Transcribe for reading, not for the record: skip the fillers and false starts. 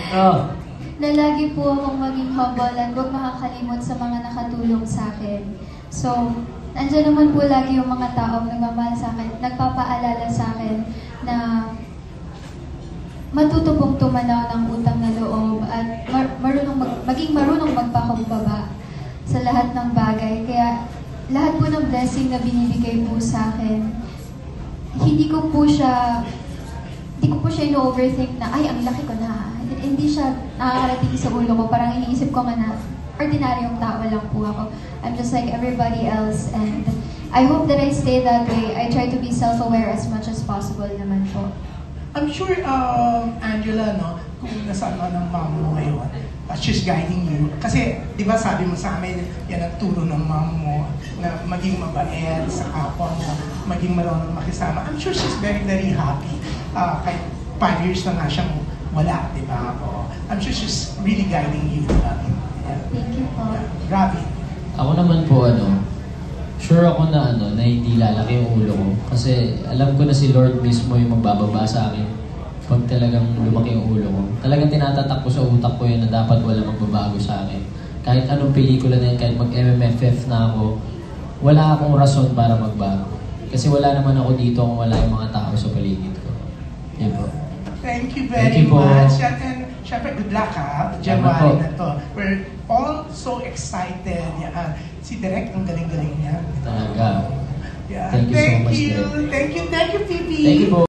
Oh. Na lagi po akong maging humble at huwag makakalimot sa mga nakatulong sa akin. So, andyan naman po lagi yung mga taong nagmamahal sa akin, nagpapaalala sa akin na matuto pong tumanaw ng utang na loob at maging marunong magpakumbaba sa lahat ng bagay. Kaya lahat po ng blessing na binibigay po sa akin, hindi ko po siya ino-overthink na, ay, ang laki ko na. Hindi siya nakakarating sa ulo ko. Parang iniisip ko nga na, ordinaryong tao lang po ako. I'm just like everybody else. And I hope that I stay that way. I try to be self-aware as much as possible naman po. I'm sure, Angela, no, kung nasaan ka ng mom mo ngayon, she's guiding you. Kasi, di ba sabi mo sa amin, yan ang turo ng mom mo, na maging mabait sa kapwa mo, maging marunong makisama. I'm sure she's very, very happy. Kahit 5 years na nga siyang wala, di ba? I'm sure she's really guiding you. Thank you po. Grabe. Ako naman po, sure ako na na hindi lalaki yung ulo ko. Kasi alam ko na si Lord mismo yung magbababa sa akin pag talagang lumaki yung ulo ko. Talagang tinatatak ko sa utak ko yun na dapat wala magbabago sa akin. Kahit anong pelikula na yun, kahit mag-MMFF na ako, wala akong rason para magbago. Kasi wala naman ako dito kung wala yung mga tao sa paligid ko. Yun po. Thank you very much. And syempre, good luck ha, January na to. We're all so excited. Si Direk, ang galing-galing niya. Talaga. Yeah. Thank you so much, Direk. Thank you, Pipi. Thank you po.